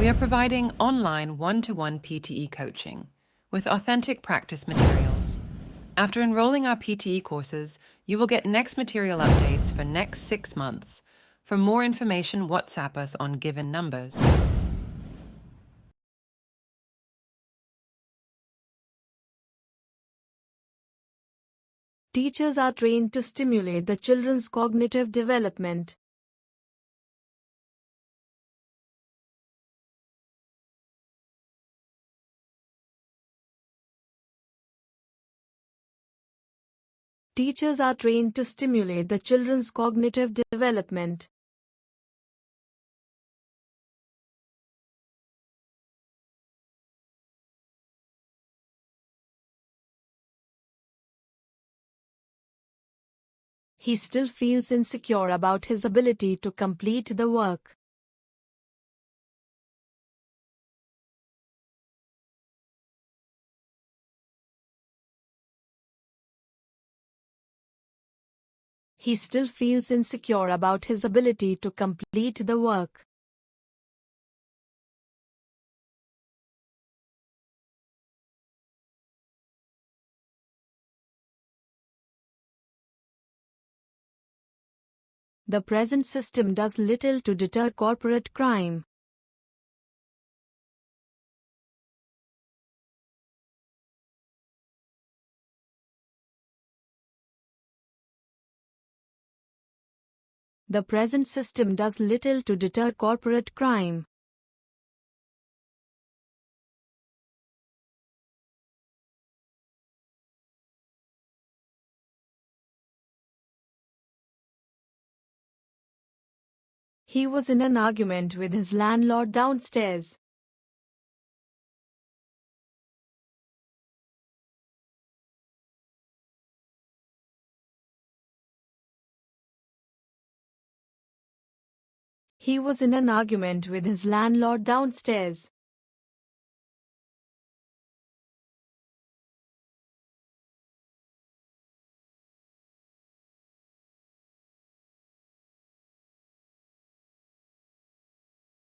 We are providing online one-to-one PTE coaching with authentic practice materials. After enrolling our PTE courses, you will get next material updates for next 6 months. For more information, WhatsApp us on given numbers. Teachers are trained to stimulate the children's cognitive development. Teachers are trained to stimulate the children's cognitive development. He still feels insecure about his ability to complete the work. He still feels insecure about his ability to complete the work. The present system does little to deter corporate crime. The present system does little to deter corporate crime. He was in an argument with his landlord downstairs. He was in an argument with his landlord downstairs.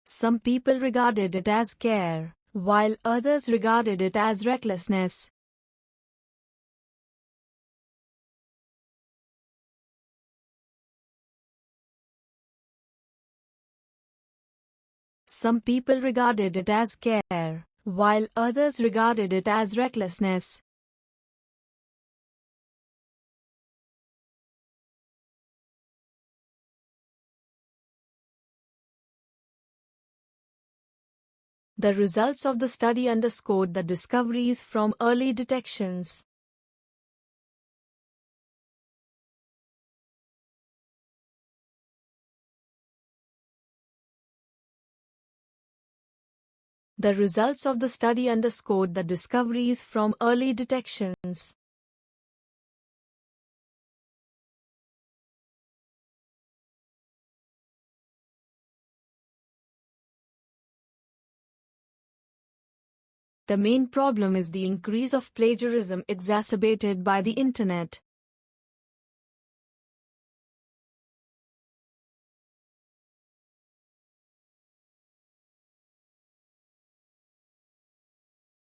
Some people regarded it as care, while others regarded it as recklessness. Some people regarded it as care, while others regarded it as recklessness. The results of the study underscored the discoveries from early detections. The results of the study underscored the discoveries from early detections. The main problem is the increase of plagiarism exacerbated by the Internet.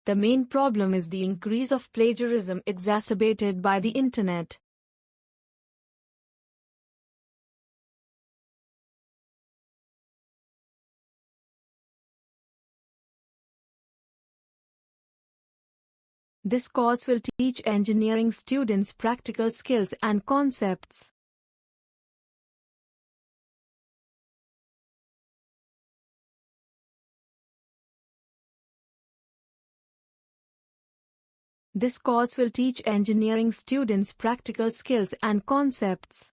The main problem is the increase of plagiarism exacerbated by the Internet. This course will teach engineering students practical skills and concepts. This course will teach engineering students practical skills and concepts.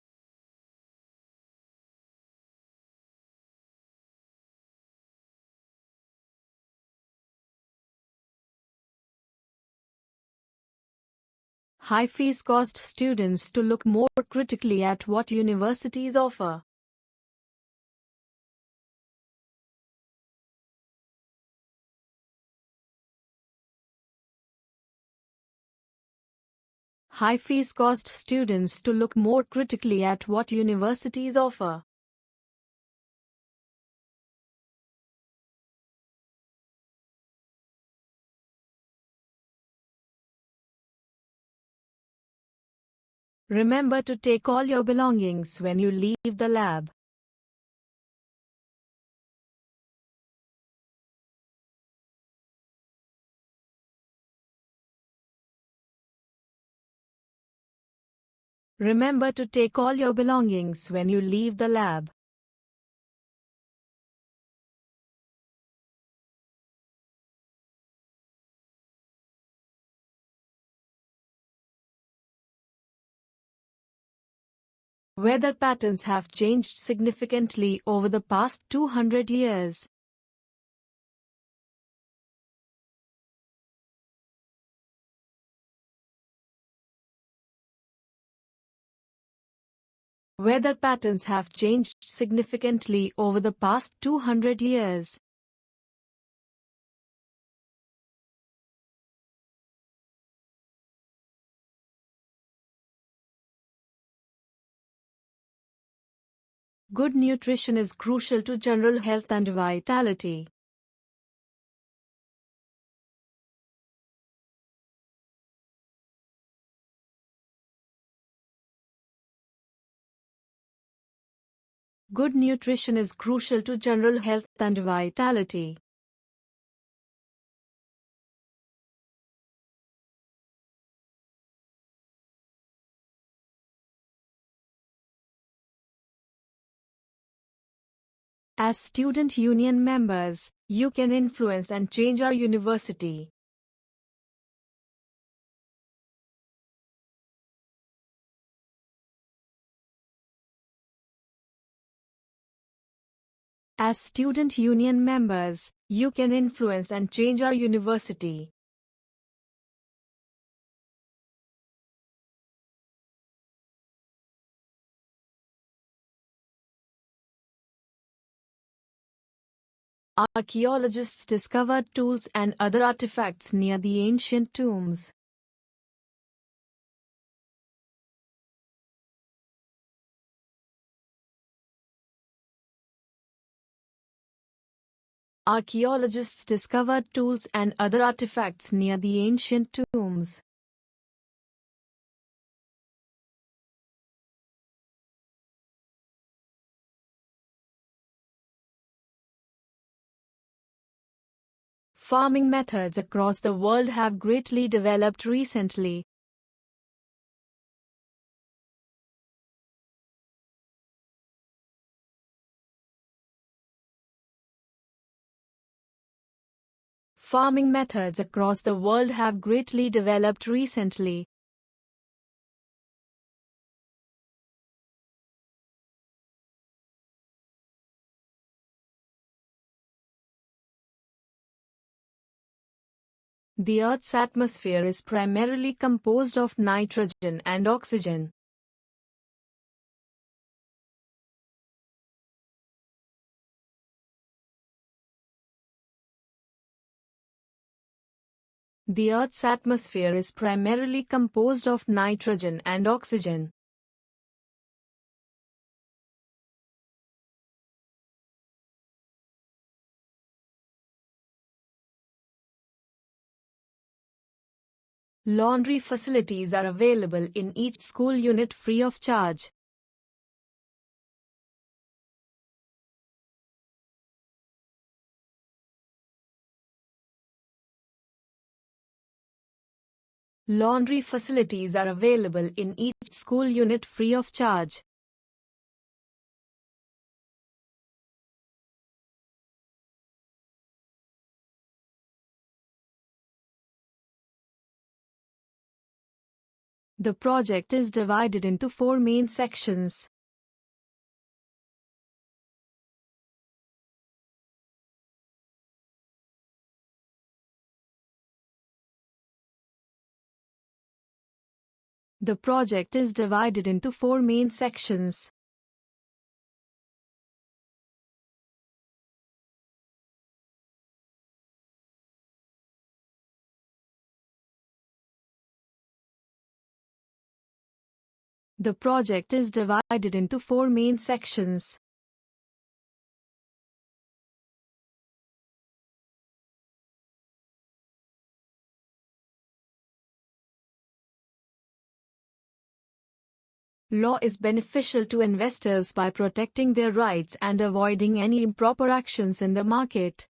High fees caused students to look more critically at what universities offer. High fees caused students to look more critically at what universities offer. Remember to take all your belongings when you leave the lab. Remember to take all your belongings when you leave the lab. Weather patterns have changed significantly over the past 200 years. Weather patterns have changed significantly over the past 200 years. Good nutrition is crucial to general health and vitality. Good nutrition is crucial to general health and vitality. As student union members, you can influence and change our university. As student union members, you can influence and change our university. Archaeologists discovered tools and other artifacts near the ancient tombs. Archaeologists discovered tools and other artifacts near the ancient tombs. Farming methods across the world have greatly developed recently. Farming methods across the world have greatly developed recently. The Earth's atmosphere is primarily composed of nitrogen and oxygen. The Earth's atmosphere is primarily composed of nitrogen and oxygen. Laundry facilities are available in each school unit free of charge. Laundry facilities are available in each school unit free of charge. The project is divided into 4 main sections. The project is divided into 4 main sections. The project is divided into 4 main sections. Law is beneficial to investors by protecting their rights and avoiding any improper actions in the market.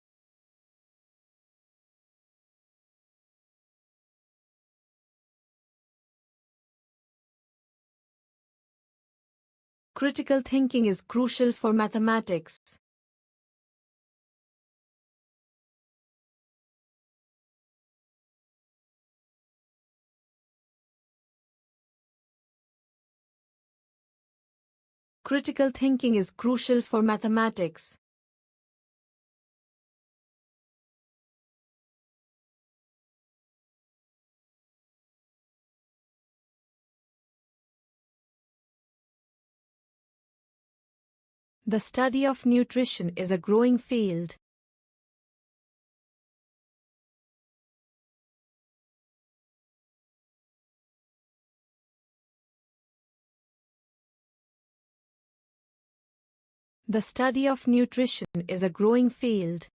Critical thinking is crucial for mathematics. Critical thinking is crucial for mathematics. The study of nutrition is a growing field. The study of nutrition is a growing field.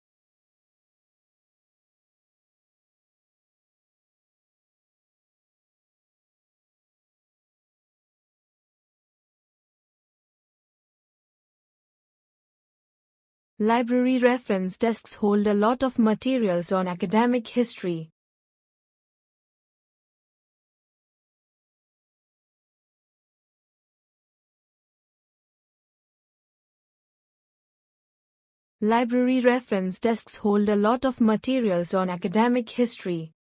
Library reference desks hold a lot of materials on academic history. Library reference desks hold a lot of materials on academic history.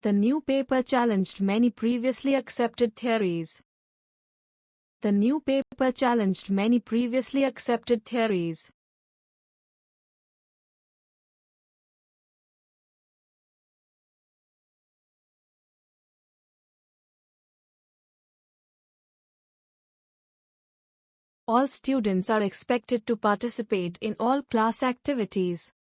The new paper challenged many previously accepted theories. The new paper challenged many previously accepted theories. All students are expected to participate in all class activities.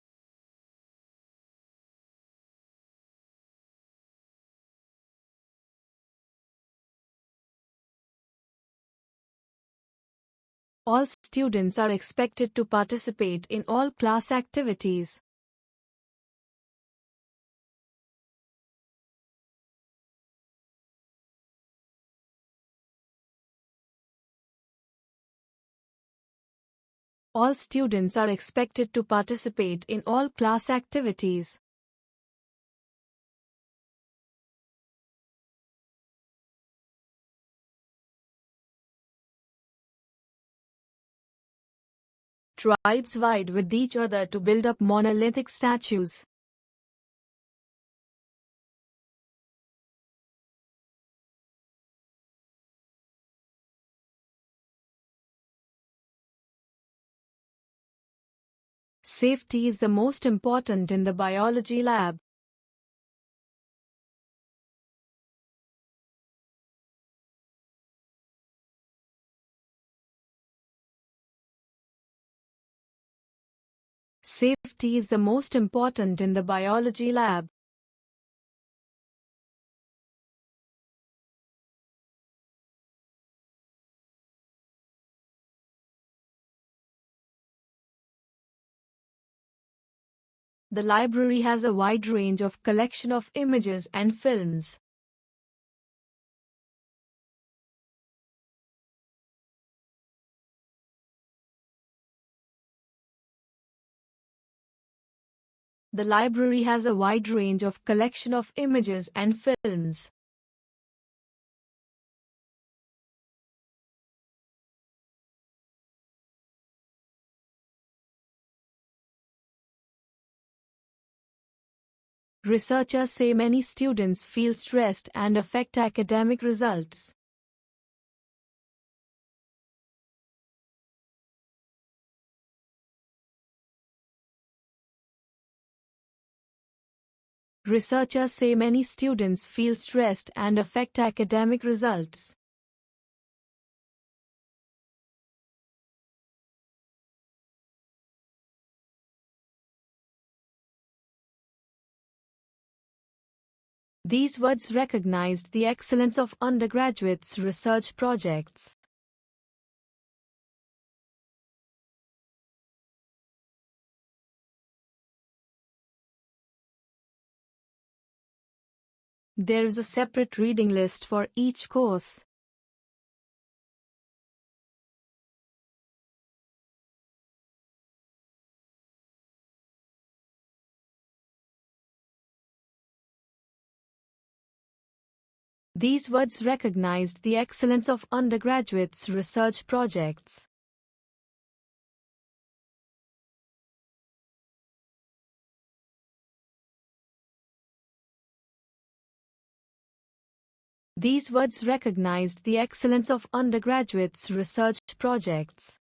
All students are expected to participate in all class activities. All students are expected to participate in all class activities. Tribes vied with each other to build up monolithic statues. Safety is the most important in the biology lab. Safety is the most important in the biology lab. The library has a wide range of collection of images and films. The library has a wide range of collection of images and films. Researchers say many students feel stressed and affect academic results. Researchers say many students feel stressed and affect academic results. These words recognized the excellence of undergraduates' research projects. There is a separate reading list for each course. These words recognized the excellence of undergraduates' research projects. These words recognized the excellence of undergraduates' research projects.